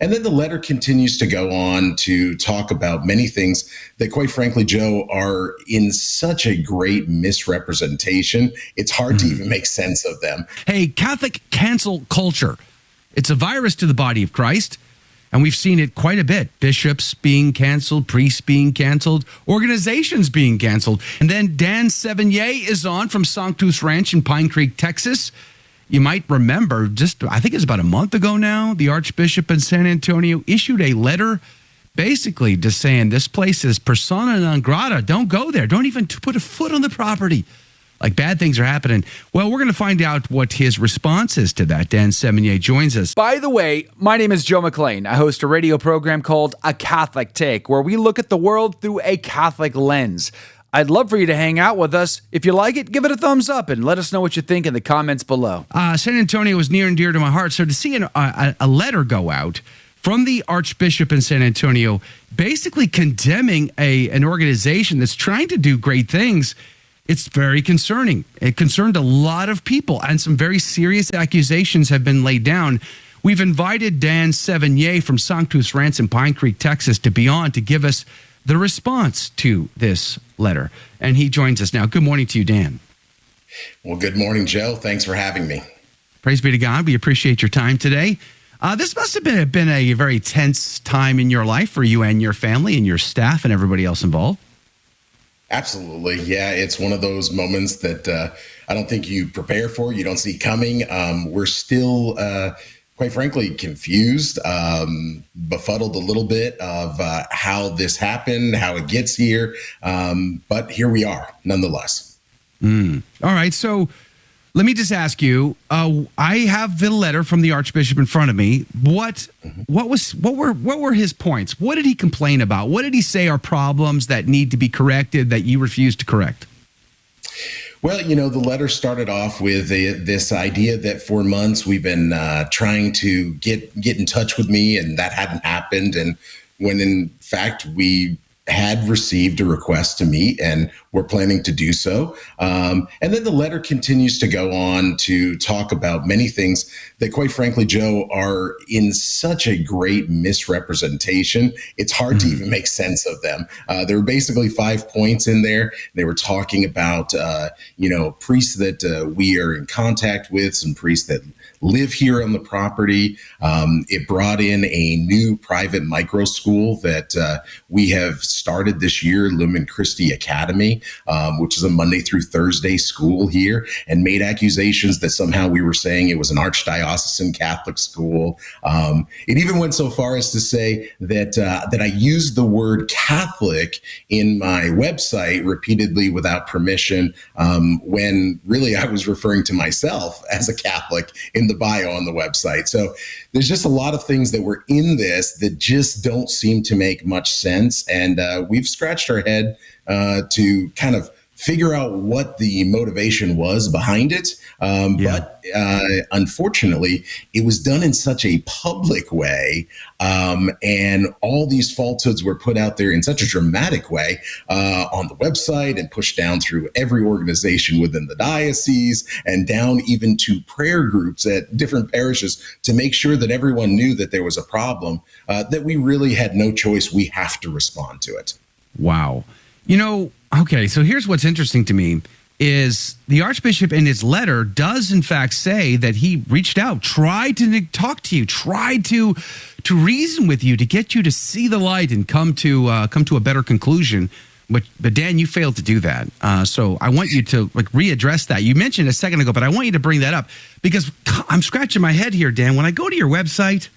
And then the letter continues to go on to talk about many things that, quite frankly, Joe, are in such a great misrepresentation. It's hard to even make sense of them. Hey, Catholic cancel culture. It's a virus to the body of Christ, and we've seen it quite a bit. Bishops being canceled, priests being canceled, organizations being canceled. And then Dan Sevigny is on from Sanctus Ranch in Pine Creek, Texas. You might remember, I think it's about a month ago now, the Archbishop in San Antonio issued a letter basically just saying this place is persona non grata. Don't go there. Don't even put a foot on the property. Like bad things are happening. Well, we're going to find out what his response is to that. Dan Sevigny joins us. By the way, my name is Joe McLean. I host a radio program called A Catholic Take, where we look at the world through a Catholic lens. I'd love for you to hang out with us. If you like it, give it a thumbs up and let us know what you think in the comments below. San Antonio is near and dear to my heart. So to see a letter go out from the Archbishop in San Antonio basically condemning an organization that's trying to do great things, it's very concerning. It concerned a lot of people, and some very serious accusations have been laid down. We've invited Dan Sevigny from Sanctus Ranch in Pine Creek, Texas, to be on to give us the response to this letter. And he joins us now. Good morning to you, Dan. Well, good morning, Joe. Thanks for having me. Praise be to God. We appreciate your time today. This must have been a very tense time in your life for you and your family and your staff and everybody else involved. Absolutely. Yeah, it's one of those moments that I don't think you prepare for, you don't see coming. We're still, quite frankly, confused, befuddled a little bit of how this happened, how it gets here. But here we are, nonetheless. All right. So let me just ask you, I have the letter from the Archbishop in front of me. What were his points? What did he complain about? What did he say are problems that need to be corrected that you refuse to correct? Well, the letter started off with this idea that for months we've been trying to get in touch with me, and that hadn't happened. And when in fact we had received a request to meet and we're planning to do so. And then the letter continues to go on to talk about many things that, quite frankly, Joe, are in such a great misrepresentation. It's hard to even make sense of them. There were basically 5 points in there. They were talking about, priests that we are in contact with, some priests that live here on the property. It brought in a new private micro school that we have started this year, Lumen Christi Academy, which is a Monday through Thursday school here, and made accusations that somehow we were saying it was an Archdiocesan Catholic school. It even went so far as to say that I used the word Catholic in my website repeatedly without permission, when really I was referring to myself as a Catholic in the bio on the website. So there's just a lot of things that were in this that just don't seem to make much sense. And we've scratched our head to kind of figure out what the motivation was behind it. But unfortunately, it was done in such a public way, and all these falsehoods were put out there in such a dramatic way on the website and pushed down through every organization within the diocese and down even to prayer groups at different parishes to make sure that everyone knew that there was a problem, that we really had no choice. We have to respond to it. Wow. Okay, so here's what's interesting to me is the Archbishop in his letter does in fact say that he reached out, tried to talk to you, tried to reason with you, to get you to see the light and come to a better conclusion. But Dan, you failed to do that. So I want you to readdress that. You mentioned a second ago, but I want you to bring that up because I'm scratching my head here, Dan. When I go to your website,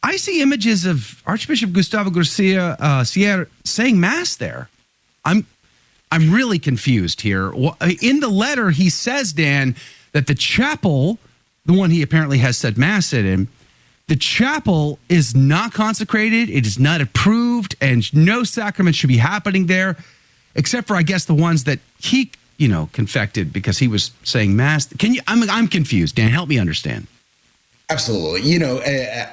I see images of Archbishop Gustavo Garcia Sierra saying Mass there. I'm really confused here. In the letter, he says, Dan, that the chapel, the one he apparently has said Mass in, the chapel is not consecrated, it is not approved, and no sacrament should be happening there, except for, I guess, the ones that he, confected because he was saying Mass. I'm confused, Dan. Help me understand. Absolutely.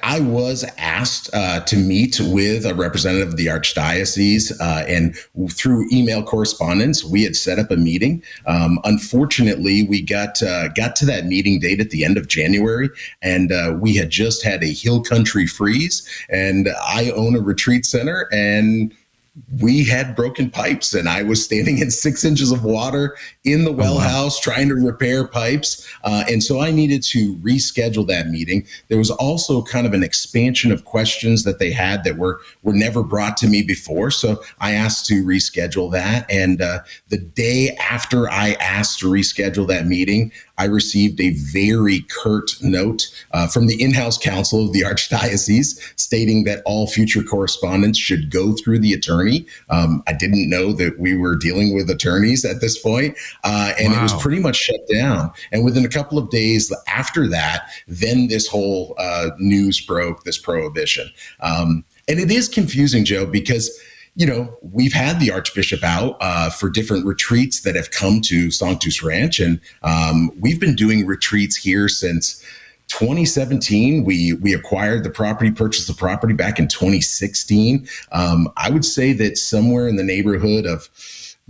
I was asked to meet with a representative of the Archdiocese, and through email correspondence, we had set up a meeting. Unfortunately, we got to that meeting date at the end of January, and we had just had a hill country freeze. And I own a retreat center, and we had broken pipes, and I was standing in 6 inches of water in the well house trying to repair pipes. And so I needed to reschedule that meeting. There was also kind of an expansion of questions that they had that were never brought to me before. So I asked to reschedule that. And the day after I asked to reschedule that meeting, I received a very curt note from the in-house counsel of the Archdiocese stating that all future correspondence should go through the attorney. I didn't know that we were dealing with attorneys at this point, and it was pretty much shut down. And within a couple of days after that, then this whole news broke, this prohibition. And it is confusing, Joe, because we've had the Archbishop out for different retreats that have come to Sanctus Ranch, and we've been doing retreats here since 2017. We acquired the property, purchased the property back in 2016. I would say that somewhere in the neighborhood of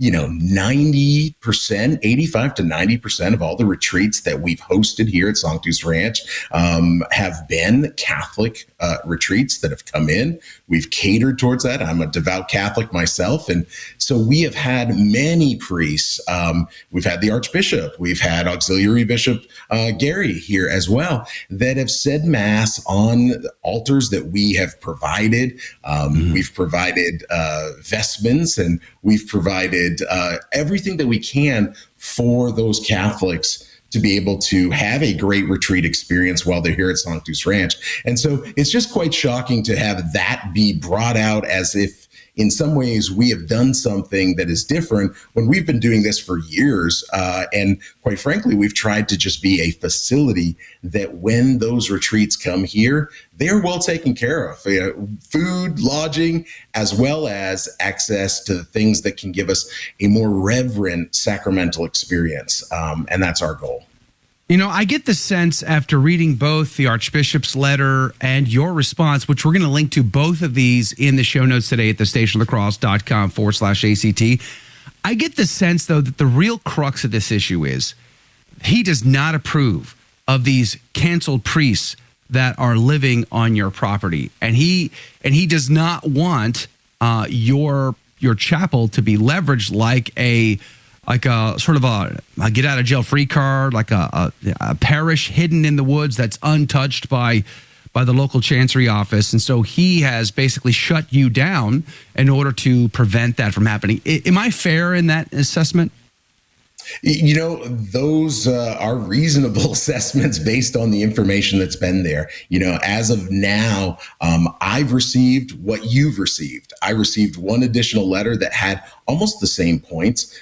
90%, 85 to 90% of all the retreats that we've hosted here at Sanctus Ranch have been Catholic retreats that have come in. We've catered towards that. I'm a devout Catholic myself. And so we have had many priests. We've had the Archbishop. We've had Auxiliary Bishop Gary here as well that have said Mass on altars that we have provided. We've provided vestments, and we've provided everything that we can for those Catholics to be able to have a great retreat experience while they're here at Sanctus Ranch. And so it's just quite shocking to have that be brought out as if in some ways we have done something that is different when we've been doing this for years. And quite frankly, we've tried to just be a facility that when those retreats come here, they're well taken care of. Food, lodging, as well as access to the things that can give us a more reverent sacramental experience. And that's our goal. I get the sense after reading both the Archbishop's letter and your response, which we're going to link to both of these in the show notes today at thestationofthecross.com/ACT. I get the sense, though, that the real crux of this issue is he does not approve of these canceled priests that are living on your property. And he does not want your chapel to be leveraged like a sort of a get out of jail free card, like a parish hidden in the woods that's untouched by the local chancery office. And so he has basically shut you down in order to prevent that from happening. Am I fair in that assessment? Those are reasonable assessments based on the information that's been there. As of now, I've received what you've received. I received one additional letter that had almost the same points.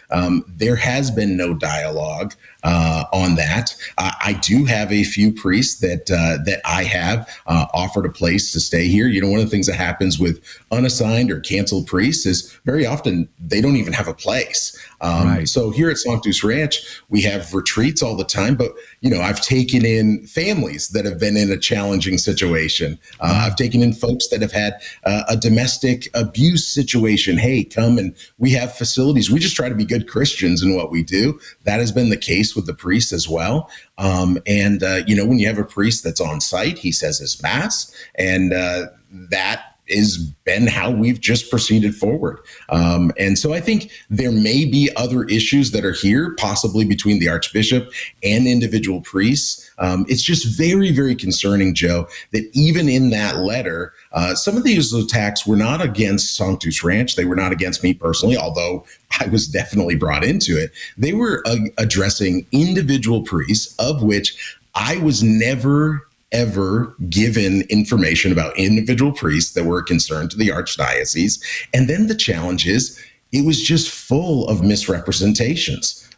There has been no dialogue on that. I do have a few priests that I have offered a place to stay here. One of the things that happens with unassigned or canceled priests is very often they don't even have a place. Right. So here at Sanctus Ranch, we have retreats all the time, but I've taken in families that have been in a challenging situation. I've taken in folks that have had a domestic abuse situation. Hey, come, and we have facilities. We just try to be good Christians in what we do. That has been the case with the priests as well. When you have a priest that's on site, he says his Mass, and that has been how we've just proceeded forward. And so I think there may be other issues that are here, possibly between the Archbishop and individual priests. It's just very, very concerning, Joe, that even in that letter, some of these attacks were not against Sanctus Ranch. They were not against me personally, although I was definitely brought into it. They were addressing individual priests, of which I was never ever given information about individual priests that were a concern to the Archdiocese. And then the challenge is it was just full of misrepresentations.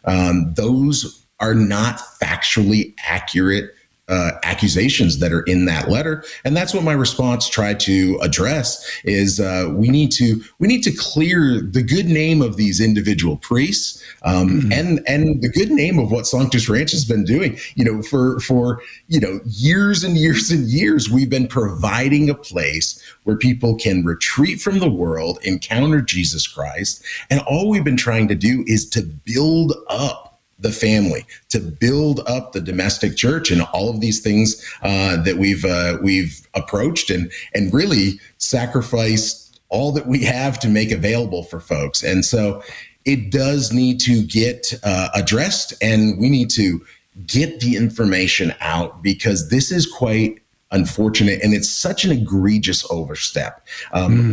Those are not factually accurate accusations that are in that letter, and that's what my response tried to address. Is we need to clear the good name of these individual priests, and the good name of what Sanctus Ranch has been doing. For years and years and years, we've been providing a place where people can retreat from the world, encounter Jesus Christ, and all we've been trying to do is to build up the family, to build up the domestic church, and all of these things that we've approached and really sacrificed all that we have to make available for folks. And so it does need to get addressed, and we need to get the information out, because this is quite unfortunate, and it's such an egregious overstep.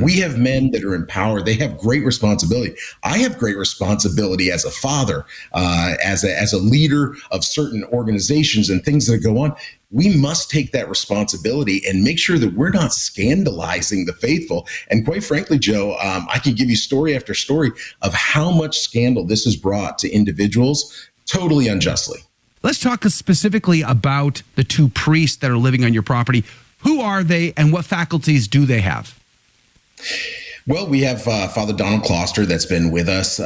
We have men that are in power; they have great responsibility. I have great responsibility as a father, as a leader of certain organizations and things that go on. We must take that responsibility and make sure that we're not scandalizing the faithful. And quite frankly, Joe, I can give you story after story of how much scandal this has brought to individuals, totally unjustly. Let's talk specifically about the two priests that are living on your property. Who are they, and what faculties do they have? Well, we have Father Donald Kloster that's been with us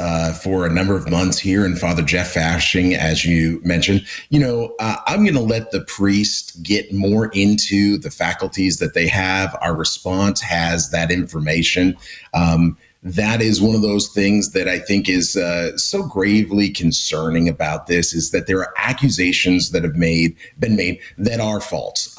for a number of months here, and Father Jeff Fashing, as you mentioned. I'm going to let the priest get more into the faculties that they have. Our response has that information. That is one of those things that I think is so gravely concerning about this, is that there are accusations that have been made that are false.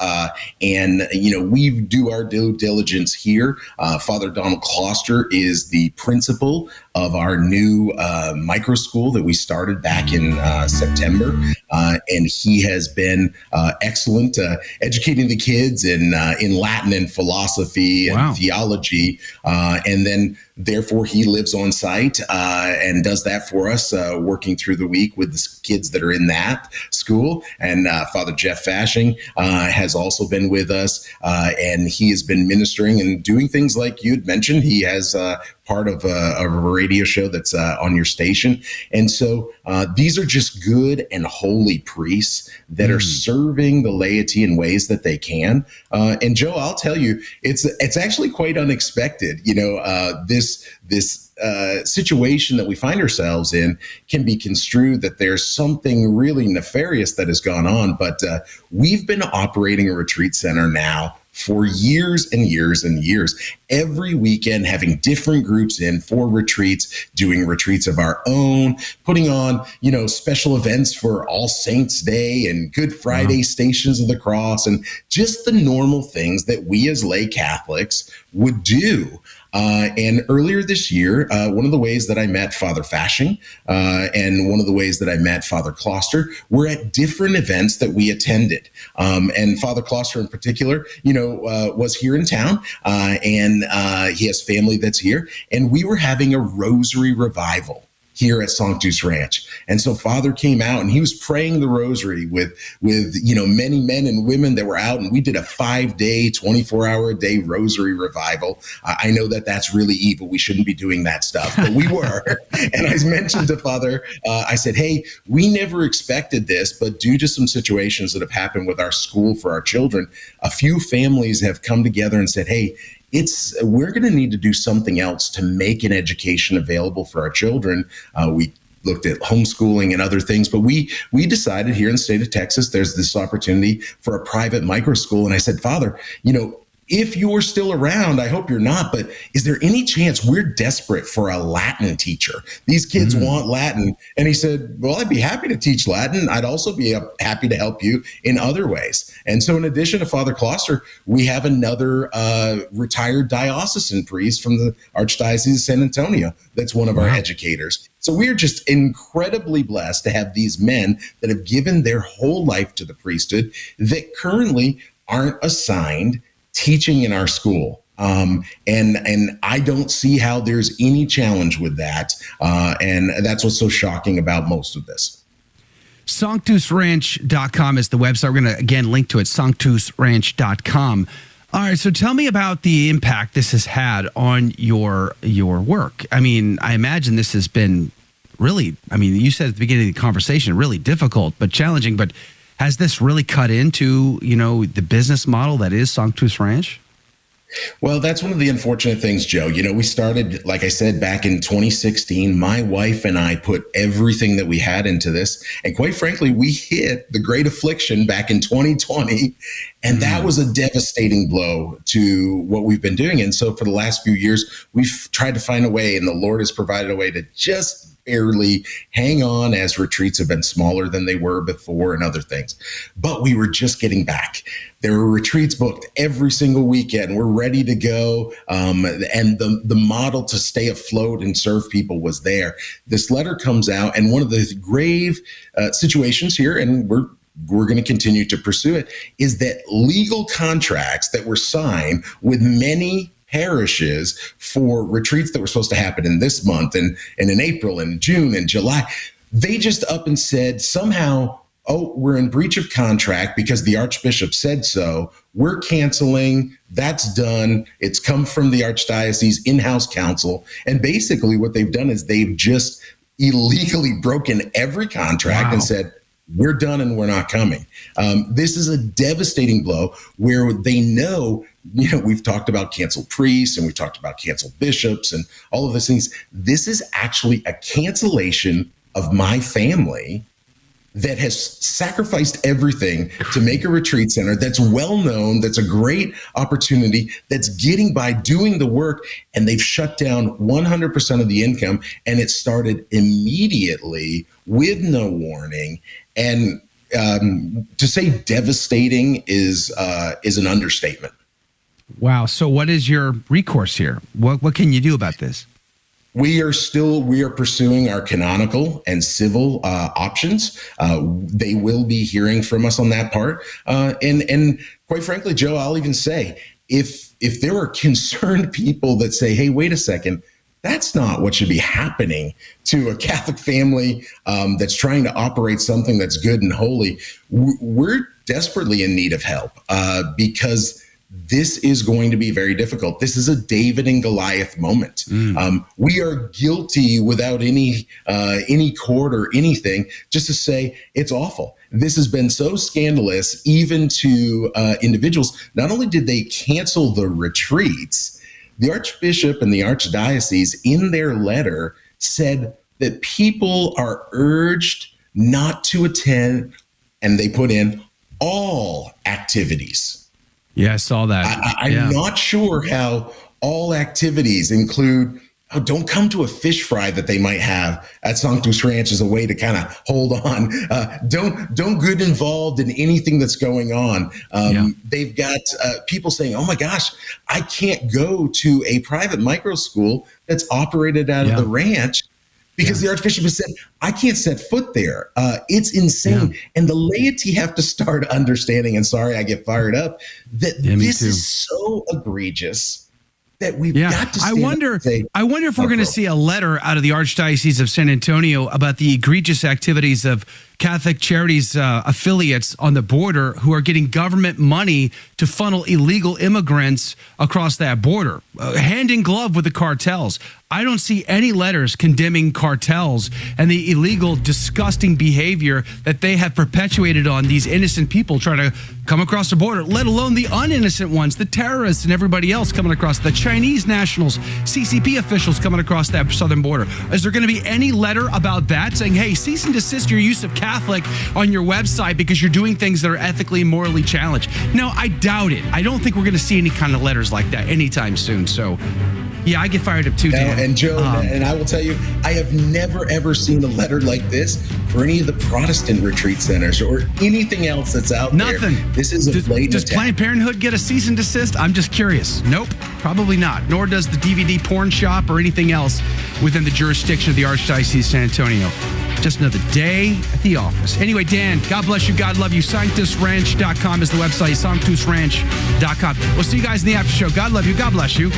And we do our due diligence here. Father Donald Kloster is the principal of our new micro school that we started back in September. And he has been excellent educating the kids in Latin and philosophy and theology. And then therefore, he lives on site and does that for us, working through the week with the kids that are in that school. And Father Jeff Fashing has also been with us, and he has been ministering and doing things like you had mentioned. He has part of a radio show that's on your station. And so these are just good and holy priests that are serving the laity in ways that they can. And Joe, I'll tell you, it's actually quite unexpected. This situation that we find ourselves in can be construed that there's something really nefarious that has gone on. But we've been operating a retreat center now for years and years and years, every weekend having different groups in for retreats, doing retreats of our own, putting on, special events for All Saints Day and Good Friday Stations of the Cross, and just the normal things that we as lay Catholics would do. And earlier this year, one of the ways that I met Father Fashing and one of the ways that I met Father Kloster were at different events that we attended. And Father Kloster in particular, was here in town, and he has family that's here. And we were having a rosary revival here at Sanctus Ranch. And so Father came out and he was praying the rosary with many men and women that were out, and we did a 5-day, 24-hour-a-day rosary revival. I know that that's really evil. We shouldn't be doing that stuff, but we were. And I mentioned to Father, I said, hey, we never expected this, but due to some situations that have happened with our school for our children, a few families have come together and said, hey, we're going to need to do something else to make an education available for our children. We looked at homeschooling and other things, but we decided here in the state of Texas, there's this opportunity for a private micro school. And I said, Father, if you're still around, I hope you're not, but is there any chance we're desperate for a Latin teacher? These kids want Latin. And he said, well, I'd be happy to teach Latin. I'd also be happy to help you in other ways. And so in addition to Father Kloster, we have another retired diocesan priest from the Archdiocese of San Antonio that's one of our educators. So we are just incredibly blessed to have these men that have given their whole life to the priesthood that currently aren't assigned teaching in our school. And I don't see how there's any challenge with that. And that's what's so shocking about most of this. Sanctusranch.com is the website. We're going to, again, link to it, sanctusranch.com. All right, so tell me about the impact this has had on your work. I mean, I imagine this has been really, you said at the beginning of the conversation, really difficult but challenging. But Has this really cut into, the business model that is Sanctus Ranch? Well, that's one of the unfortunate things, Joe. We started, like I said, back in 2016. My wife and I put everything that we had into this. And quite frankly, we hit the great affliction back in 2020. And that was a devastating blow to what we've been doing. And so for the last few years, we've tried to find a way, and the Lord has provided a way to just barely hang on as retreats have been smaller than they were before and other things. But we were just getting back. There were retreats booked every single weekend. We're ready to go. And the model to stay afloat and serve people was there. This letter comes out, and one of the grave situations here, and we're going to continue to pursue it, is that legal contracts that were signed with many parishes for retreats that were supposed to happen in this month and in April and June and July, they just up and said somehow, oh, we're in breach of contract because the Archbishop said so. We're canceling. That's done. It's come from the Archdiocese in-house council. And basically what they've done is they've just illegally broken every contract and said, we're done and we're not coming. This is a devastating blow where they know, we've talked about canceled priests and we've talked about canceled bishops and all of those things. This is actually a cancellation of my family that has sacrificed everything to make a retreat center that's well known, that's a great opportunity, that's getting by doing the work, and they've shut down 100% of the income, and it started immediately with no warning. And to say devastating is an understatement. Wow. So what is your recourse here? What can you do about this? We are pursuing our canonical and civil options. They will be hearing from us on that part. And quite frankly, Joe, I'll even say, if there are concerned people that say, hey, wait a second, that's not what should be happening to a Catholic family that's trying to operate something that's good and holy, we're desperately in need of help because this is going to be very difficult. This is a David and Goliath moment. We are guilty without any court or anything, just to say it's awful. This has been so scandalous, even to individuals. Not only did they cancel the retreats, the Archbishop and the Archdiocese in their letter said that people are urged not to attend, and they put in all activities. Yeah, I saw that. I'm not sure how all activities include, don't come to a fish fry that they might have at Sanctus Ranch as a way to kind of hold on. Don't get involved in anything that's going on. They've got people saying, oh my gosh, I can't go to a private micro school that's operated out of the ranch because the Archbishop has said, I can't set foot there. It's insane. And the laity have to start understanding, and sorry, I get fired up, that this is so egregious that we've got to stand up and say, I wonder if we're going to see a letter out of the Archdiocese of San Antonio about the egregious activities of Catholic Charities affiliates on the border who are getting government money to funnel illegal immigrants across that border, hand in glove with the cartels. I don't see any letters condemning cartels and the illegal, disgusting behavior that they have perpetuated on these innocent people trying to come across the border, let alone the uninnocent ones, the terrorists and everybody else coming across, the Chinese nationals, CCP officials coming across that southern border. Is there going to be any letter about that saying, hey, cease and desist your use of Catholic on your website because you're doing things that are ethically and morally challenged? No, I doubt it. I don't think we're going to see any kind of letters like that anytime soon. So, yeah, I get fired up too, Dan. And Joe, and I will tell you, I have never, ever seen a letter like this for any of the Protestant retreat centers or anything else that's out there. Nothing. This is a blatant Does attack. Planned Parenthood get a cease and desist? I'm just curious. Nope, probably not. Nor does the DVD porn shop or anything else within the jurisdiction of the Archdiocese of San Antonio. Just another day at the office. Anyway, Dan, God bless you. God love you. SanctusRanch.com is the website. SanctusRanch.com. We'll see you guys in the after show. God love you. God bless you.